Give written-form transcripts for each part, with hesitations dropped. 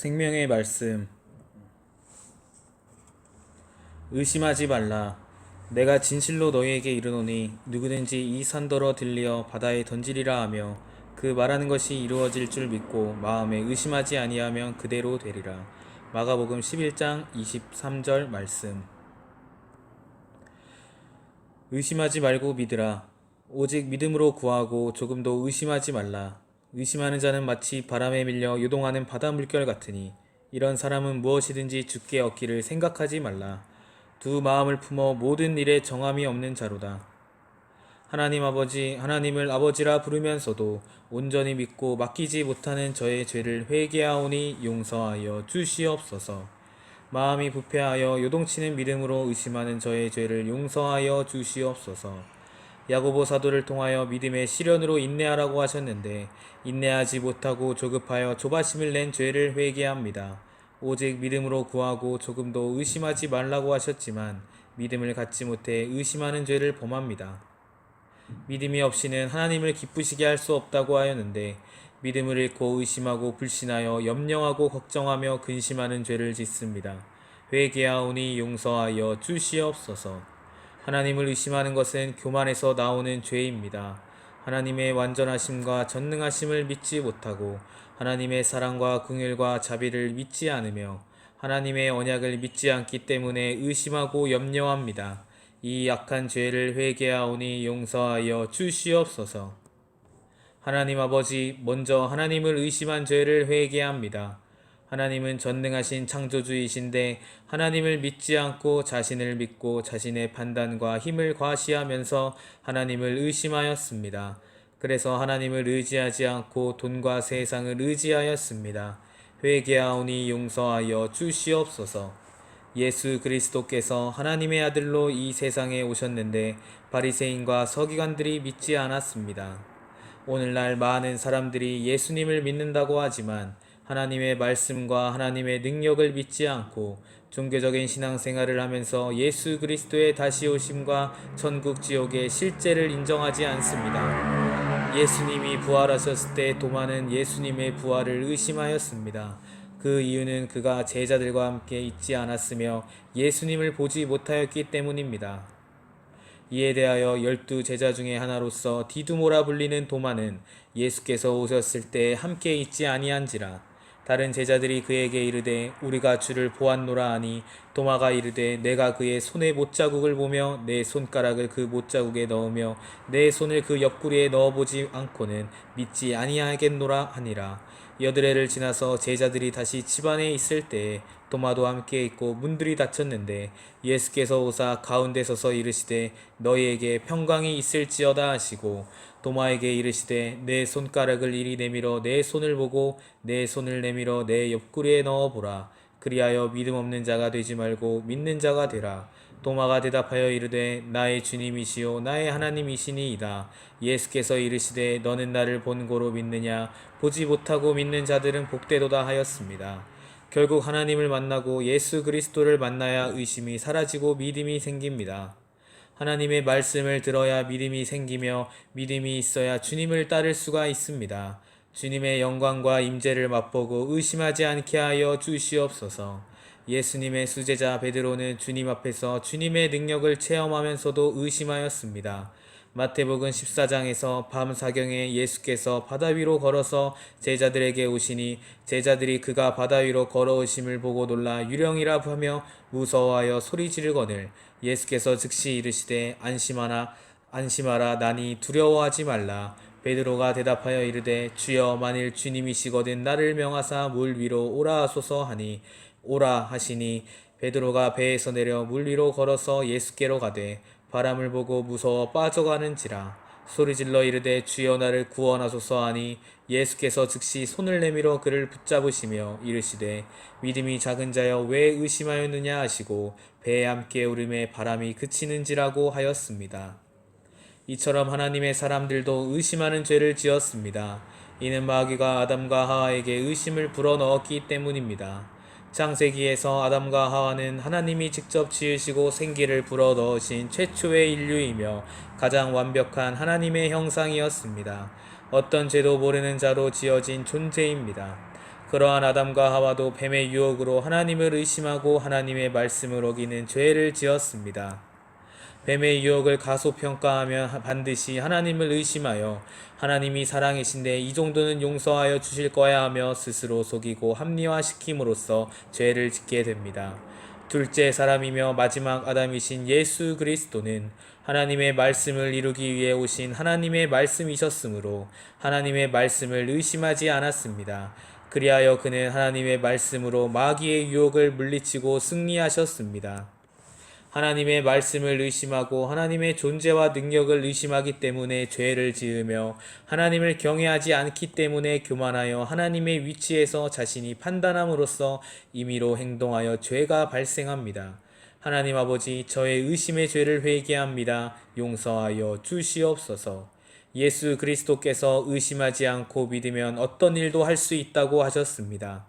생명의 말씀. 의심하지 말라. 내가 진실로 너희에게 이르노니 누구든지 이 산더러 들리어 바다에 던지리라 하며 그 말하는 것이 이루어질 줄 믿고 마음에 의심하지 아니하면 그대로 되리라. 마가복음 11장 23절 말씀. 의심하지 말고 믿으라. 오직 믿음으로 구하고 조금도 의심하지 말라. 의심하는 자는 마치 바람에 밀려 요동하는 바다 물결 같으니 이런 사람은 무엇이든지 주께 얻기를 생각하지 말라. 두 마음을 품어 모든 일에 정함이 없는 자로다. 하나님을 아버지라 부르면서도 온전히 믿고 맡기지 못하는 저의 죄를 회개하오니 용서하여 주시옵소서. 마음이 부패하여 요동치는 믿음으로 의심하는 저의 죄를 용서하여 주시옵소서. 야고보 사도를 통하여 믿음의 시련으로 인내하라고 하셨는데 인내하지 못하고 조급하여 조바심을 낸 죄를 회개합니다. 오직 믿음으로 구하고 조금도 의심하지 말라고 하셨지만 믿음을 갖지 못해 의심하는 죄를 범합니다. 믿음이 없이는 하나님을 기쁘시게 할 수 없다고 하였는데 믿음을 잃고 의심하고 불신하여 염려하고 걱정하며 근심하는 죄를 짓습니다. 회개하오니 용서하여 주시옵소서. 하나님을 의심하는 것은 교만에서 나오는 죄입니다. 하나님의 완전하심과 전능하심을 믿지 못하고 하나님의 사랑과 긍휼과 자비를 믿지 않으며 하나님의 언약을 믿지 않기 때문에 의심하고 염려합니다. 이 악한 죄를 회개하오니 용서하여 주시옵소서. 하나님 아버지, 먼저 하나님을 의심한 죄를 회개합니다. 하나님은 전능하신 창조주이신데 하나님을 믿지 않고 자신을 믿고 자신의 판단과 힘을 과시하면서 하나님을 의심하였습니다. 그래서 하나님을 의지하지 않고 돈과 세상을 의지하였습니다. 회개하오니 용서하여 주시옵소서. 예수 그리스도께서 하나님의 아들로 이 세상에 오셨는데 바리새인과 서기관들이 믿지 않았습니다. 오늘날 많은 사람들이 예수님을 믿는다고 하지만 하나님의 말씀과 하나님의 능력을 믿지 않고 종교적인 신앙생활을 하면서 예수 그리스도의 다시 오심과 천국 지옥의 실제를 인정하지 않습니다. 예수님이 부활하셨을 때 도마는 예수님의 부활을 의심하였습니다. 그 이유는 그가 제자들과 함께 있지 않았으며 예수님을 보지 못하였기 때문입니다. 이에 대하여 12 제자 중에 하나로서 디두모라 불리는 도마는 예수께서 오셨을 때 함께 있지 아니한지라. 다른 제자들이 그에게 이르되 우리가 주를 보았노라 하니 도마가 이르되 내가 그의 손의 못자국을 보며 내 손가락을 그 못자국에 넣으며 내 손을 그 옆구리에 넣어보지 않고는 믿지 아니하겠노라 하니라. 여드레를 지나서 제자들이 다시 집안에 있을 때에 도마도 함께 있고 문들이 닫혔는데 예수께서 오사 가운데 서서 이르시되 너희에게 평강이 있을지어다 하시고 도마에게 이르시되 내 손가락을 이리 내밀어 내 손을 보고 내 손을 내밀어 내 옆구리에 넣어보라. 그리하여 믿음 없는 자가 되지 말고 믿는 자가 되라. 도마가 대답하여 이르되 나의 주님이시요 나의 하나님이시니이다. 예수께서 이르시되 너는 나를 본고로 믿느냐. 보지 못하고 믿는 자들은 복되도다 하였습니다. 결국 하나님을 만나고 예수 그리스도를 만나야 의심이 사라지고 믿음이 생깁니다. 하나님의 말씀을 들어야 믿음이 생기며 믿음이 있어야 주님을 따를 수가 있습니다. 주님의 영광과 임재를 맛보고 의심하지 않게 하여 주시옵소서. 예수님의 수제자 베드로는 주님 앞에서 주님의 능력을 체험하면서도 의심하였습니다. 마태복음 14장에서 밤 사경에 예수께서 바다 위로 걸어서 제자들에게 오시니 제자들이 그가 바다 위로 걸어오심을 보고 놀라 유령이라 하며 무서워하여 소리 지르거늘 예수께서 즉시 이르시되 안심하라 나니 두려워하지 말라. 베드로가 대답하여 이르되 주여 만일 주님이시거든 나를 명하사 물 위로 오라 하소서 하니 오라 하시니 베드로가 배에서 내려 물 위로 걸어서 예수께로 가되 바람을 보고 무서워 빠져가는지라. 소리질러 이르되 주여 나를 구원하소서 하니 예수께서 즉시 손을 내밀어 그를 붙잡으시며 이르시되 믿음이 작은 자여 왜 의심하였느냐 하시고 배에 함께 오름에 바람이 그치는지라고 하였습니다. 이처럼 하나님의 사람들도 의심하는 죄를 지었습니다. 이는 마귀가 아담과 하와에게 의심을 불어넣었기 때문입니다. 창세기에서 아담과 하와는 하나님이 직접 지으시고 생기를 불어넣으신 최초의 인류이며 가장 완벽한 하나님의 형상이었습니다. 어떤 죄도 모르는 자로 지어진 존재입니다. 그러한 아담과 하와도 뱀의 유혹으로 하나님을 의심하고 하나님의 말씀을 어기는 죄를 지었습니다. 뱀의 유혹을 가소평가하면 반드시 하나님을 의심하여 하나님이 사랑이신데 이 정도는 용서하여 주실 거야 하며 스스로 속이고 합리화시킴으로써 죄를 짓게 됩니다. 둘째 사람이며 마지막 아담이신 예수 그리스도는 하나님의 말씀을 이루기 위해 오신 하나님의 말씀이셨으므로 하나님의 말씀을 의심하지 않았습니다. 그리하여 그는 하나님의 말씀으로 마귀의 유혹을 물리치고 승리하셨습니다. 하나님의 말씀을 의심하고 하나님의 존재와 능력을 의심하기 때문에 죄를 지으며 하나님을 경외하지 않기 때문에 교만하여 하나님의 위치에서 자신이 판단함으로써 임의로 행동하여 죄가 발생합니다. 하나님 아버지, 저의 의심의 죄를 회개합니다. 용서하여 주시옵소서. 예수 그리스도께서 의심하지 않고 믿으면 어떤 일도 할 수 있다고 하셨습니다.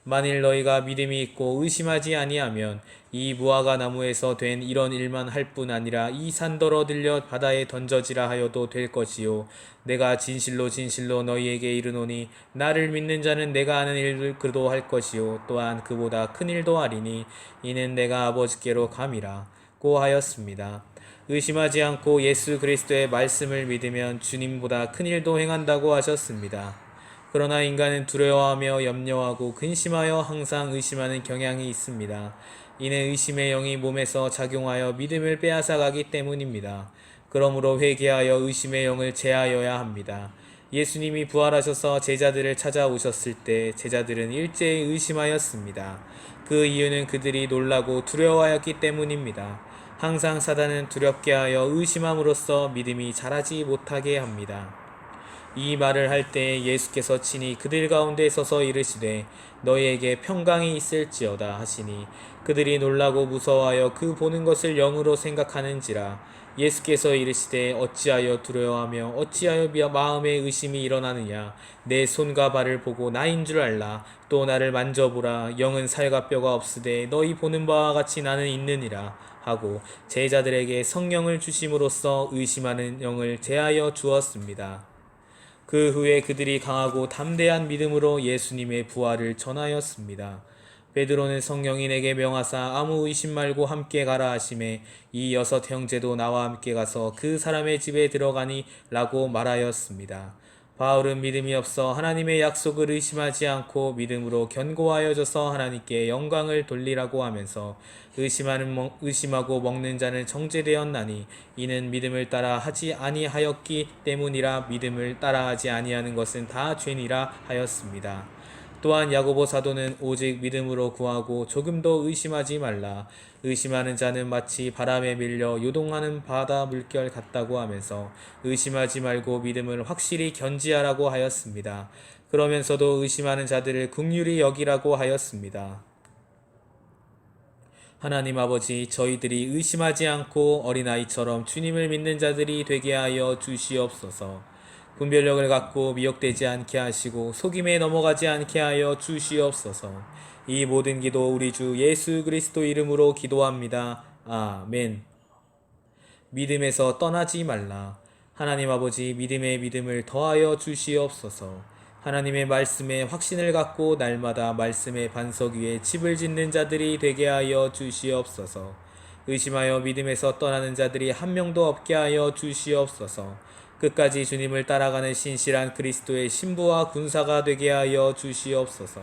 만일 너희가 믿음이 있고 의심하지 아니하면 이 무화과 나무에서 된 이런 일만 할 뿐 아니라 이 산더러 들려 바다에 던져지라 하여도 될 것이요 내가 진실로 진실로 너희에게 이르노니 나를 믿는 자는 내가 하는 일을 그도 할 것이요 또한 그보다 큰 일도 하리니 이는 내가 아버지께로 감이라 고 하였습니다. 의심하지 않고 예수 그리스도의 말씀을 믿으면 주님보다 큰 일도 행한다고 하셨습니다. 그러나 인간은 두려워하며 염려하고 근심하여 항상 의심하는 경향이 있습니다. 이는 의심의 영이 몸에서 작용하여 믿음을 빼앗아가기 때문입니다. 그러므로 회개하여 의심의 영을 제하여야 합니다. 예수님이 부활하셔서 제자들을 찾아오셨을 때 제자들은 일제히 의심하였습니다. 그 이유는 그들이 놀라고 두려워하였기 때문입니다. 항상 사단은 두렵게 하여 의심함으로써 믿음이 자라지 못하게 합니다. 이 말을 할 때 예수께서 친히 그들 가운데 서서 이르시되 너희에게 평강이 있을지어다 하시니 그들이 놀라고 무서워하여 그 보는 것을 영으로 생각하는지라. 예수께서 이르시되 어찌하여 두려워하며 어찌하여 마음에 의심이 일어나느냐. 내 손과 발을 보고 나인 줄 알라. 또 나를 만져보라. 영은 살과 뼈가 없으되 너희 보는 바와 같이 나는 있느니라 하고 제자들에게 성령을 주심으로써 의심하는 영을 제하여 주었습니다. 그 후에 그들이 강하고 담대한 믿음으로 예수님의 부활을 전하였습니다. 베드로는 성령인에게 명하사 아무 의심 말고 함께 가라 하심에 이 6 형제도 나와 함께 가서 그 사람의 집에 들어가니 라고 말하였습니다. 바울은 믿음이 없어 하나님의 약속을 의심하지 않고 믿음으로 견고하여져서 하나님께 영광을 돌리라고 하면서 의심하고 먹는 자는 정죄되었나니 이는 믿음을 따라 하지 아니하였기 때문이라. 믿음을 따라하지 아니하는 것은 다 죄니라 하였습니다. 또한 야고보 사도는 오직 믿음으로 구하고 조금도 의심하지 말라. 의심하는 자는 마치 바람에 밀려 요동하는 바다 물결 같다고 하면서 의심하지 말고 믿음을 확실히 견지하라고 하였습니다. 그러면서도 의심하는 자들을 긍휼히 여기라고 하였습니다. 하나님 아버지, 저희들이 의심하지 않고 어린아이처럼 주님을 믿는 자들이 되게 하여 주시옵소서. 분별력을 갖고 미혹되지 않게 하시고 속임에 넘어가지 않게 하여 주시옵소서. 이 모든 기도 우리 주 예수 그리스도 이름으로 기도합니다. 아멘. 믿음에서 떠나지 말라. 하나님 아버지, 믿음에 믿음을 더하여 주시옵소서. 하나님의 말씀에 확신을 갖고 날마다 말씀의 반석 위에 집을 짓는 자들이 되게 하여 주시옵소서. 의심하여 믿음에서 떠나는 자들이 한 명도 없게 하여 주시옵소서. 끝까지 주님을 따라가는 신실한 그리스도의 신부와 군사가 되게 하여 주시옵소서.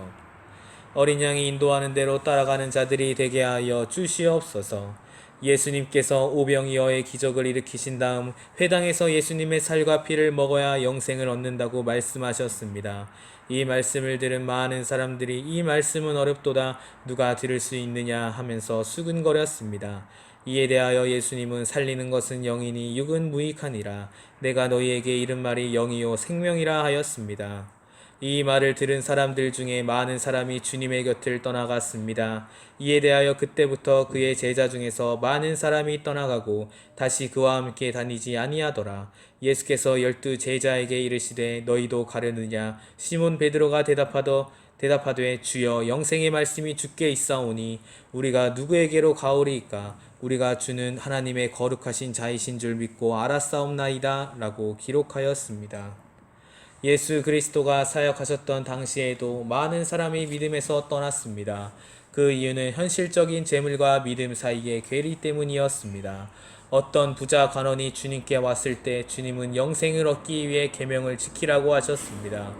어린 양이 인도하는 대로 따라가는 자들이 되게 하여 주시옵소서. 예수님께서 오병이어의 기적을 일으키신 다음 회당에서 예수님의 살과 피를 먹어야 영생을 얻는다고 말씀하셨습니다. 이 말씀을 들은 많은 사람들이 이 말씀은 어렵도다 누가 들을 수 있느냐 하면서 수근거렸습니다. 이에 대하여 예수님은 살리는 것은 영이니 육은 무익하니라. 내가 너희에게 이른 말이 영이요 생명이라 하였습니다. 이 말을 들은 사람들 중에 많은 사람이 주님의 곁을 떠나갔습니다. 이에 대하여 그때부터 그의 제자 중에서 많은 사람이 떠나가고 다시 그와 함께 다니지 아니하더라. 예수께서 12 제자에게 이르시되 너희도 가려느냐. 시몬 베드로가 대답하되 주여 영생의 말씀이 주께 있사오니 우리가 누구에게로 가오리이까. 우리가 주는 하나님의 거룩하신 자이신 줄 믿고 알았사옵나이다 라고 기록하였습니다. 예수 그리스도가 사역하셨던 당시에도 많은 사람이 믿음에서 떠났습니다. 그 이유는 현실적인 재물과 믿음 사이의 괴리 때문이었습니다. 어떤 부자 관원이 주님께 왔을 때 주님은 영생을 얻기 위해 계명을 지키라고 하셨습니다.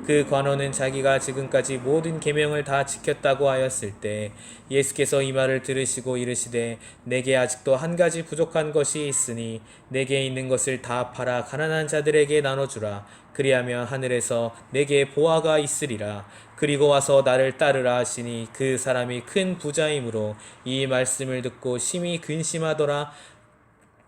그 관원은 자기가 지금까지 모든 계명을 다 지켰다고 하였을 때 예수께서 이 말을 들으시고 이르시되 내게 아직도 한 가지 부족한 것이 있으니 내게 있는 것을 다 팔아 가난한 자들에게 나눠주라. 그리하면 하늘에서 내게 보화가 있으리라. 그리고 와서 나를 따르라 하시니 그 사람이 큰 부자이므로 이 말씀을 듣고 심히 근심하더라.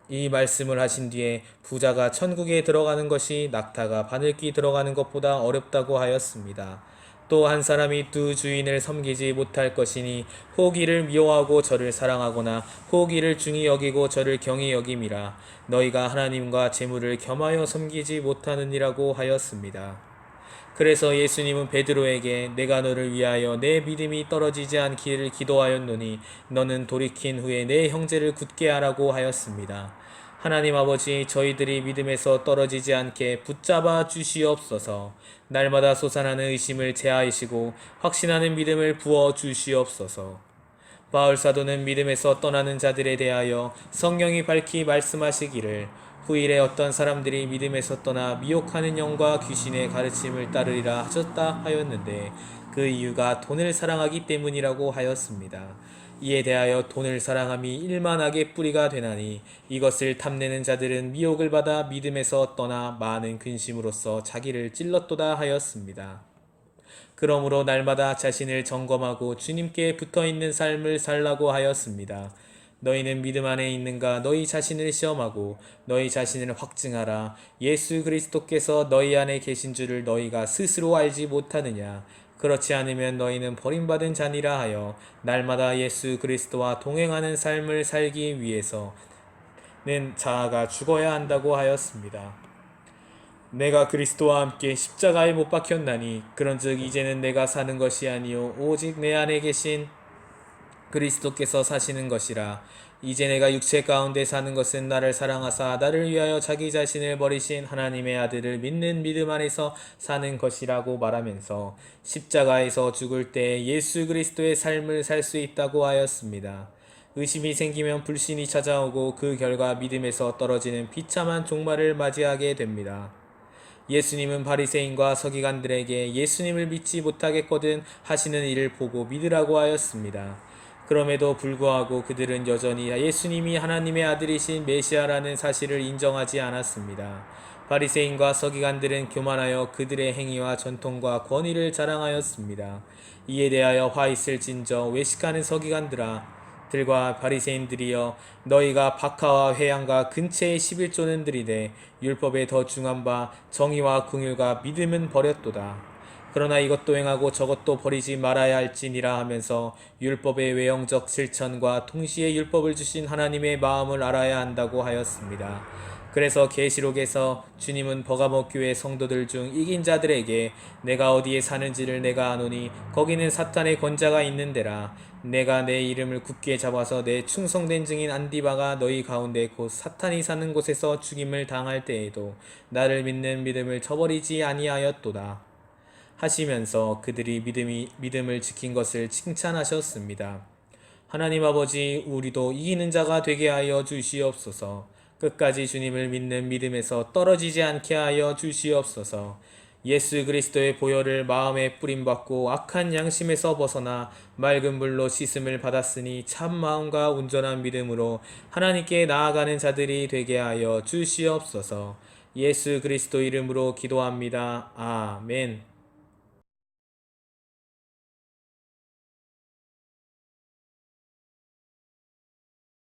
이 말씀을 하신 뒤에 부자가 천국에 들어가는 것이 낙타가 바늘기 들어가는 것보다 어렵다고 하였습니다. 또 한 사람이 두 주인을 섬기지 못할 것이니 혹 이를 미워하고 저를 사랑하거나 혹 이를 중히 여기고 저를 경히 여김이라. 너희가 하나님과 재물을 겸하여 섬기지 못하느니라고 하였습니다. 그래서 예수님은 베드로에게 내가 너를 위하여 내 믿음이 떨어지지 않기를 기도하였노니 너는 돌이킨 후에 내 형제를 굳게 하라고 하였습니다. 하나님 아버지, 저희들이 믿음에서 떨어지지 않게 붙잡아 주시옵소서. 날마다 솟아나는 의심을 제하시고 확신하는 믿음을 부어 주시옵소서. 바울 사도는 믿음에서 떠나는 자들에 대하여 성경이 밝히 말씀하시기를 후일에 어떤 사람들이 믿음에서 떠나 미혹하는 영과 귀신의 가르침을 따르리라 하셨다 하였는데 그 이유가 돈을 사랑하기 때문이라고 하였습니다. 이에 대하여 돈을 사랑함이 일만하게 뿌리가 되나니 이것을 탐내는 자들은 미혹을 받아 믿음에서 떠나 많은 근심으로써 자기를 찔렀도다 하였습니다. 그러므로 날마다 자신을 점검하고 주님께 붙어있는 삶을 살라고 하였습니다. 너희는 믿음 안에 있는가? 너희 자신을 시험하고 너희 자신을 확증하라. 예수 그리스도께서 너희 안에 계신 줄을 너희가 스스로 알지 못하느냐? 그렇지 않으면 너희는 버림받은 자니라 하여 날마다 예수 그리스도와 동행하는 삶을 살기 위해서는 자아가 죽어야 한다고 하였습니다. 내가 그리스도와 함께 십자가에 못 박혔나니 그런즉 이제는 내가 사는 것이 아니요 오직 내 안에 계신 그리스도께서 사시는 것이라. 이제 내가 육체 가운데 사는 것은 나를 사랑하사 나를 위하여 자기 자신을 버리신 하나님의 아들을 믿는 믿음 안에서 사는 것이라고 말하면서 십자가에서 죽을 때 예수 그리스도의 삶을 살 수 있다고 하였습니다. 의심이 생기면 불신이 찾아오고 그 결과 믿음에서 떨어지는 비참한 종말을 맞이하게 됩니다. 예수님은 바리새인과 서기관들에게 예수님을 믿지 못하겠거든 하시는 일을 보고 믿으라고 하였습니다. 그럼에도 불구하고 그들은 여전히 예수님이 하나님의 아들이신 메시아라는 사실을 인정하지 않았습니다. 바리새인과 서기관들은 교만하여 그들의 행위와 전통과 권위를 자랑하였습니다. 이에 대하여 화 있을진저 외식하는 서기관들아 들과 바리새인들이여 너희가 박하와 회양과 근체의 11조는 들이되 율법에 더 중한 바 정의와 긍휼과 믿음은 버렸도다. 그러나 이것도 행하고 저것도 버리지 말아야 할지니라 하면서 율법의 외형적 실천과 동시에 율법을 주신 하나님의 마음을 알아야 한다고 하였습니다. 그래서 계시록에서 주님은 버가모 교회 성도들 중 이긴 자들에게 내가 어디에 사는지를 내가 아노니 거기는 사탄의 권자가 있는 데라. 내가 내 이름을 굳게 잡아서 내 충성된 증인 안디바가 너희 가운데 곧 사탄이 사는 곳에서 죽임을 당할 때에도 나를 믿는 믿음을 저버리지 아니하였도다. 하시면서 그들이 믿음을 지킨 것을 칭찬하셨습니다. 하나님 아버지, 우리도 이기는 자가 되게 하여 주시옵소서. 끝까지 주님을 믿는 믿음에서 떨어지지 않게 하여 주시옵소서. 예수 그리스도의 보혈을 마음에 뿌림받고 악한 양심에서 벗어나 맑은 물로 씻음을 받았으니 참 마음과 온전한 믿음으로 하나님께 나아가는 자들이 되게 하여 주시옵소서. 예수 그리스도 이름으로 기도합니다. 아멘.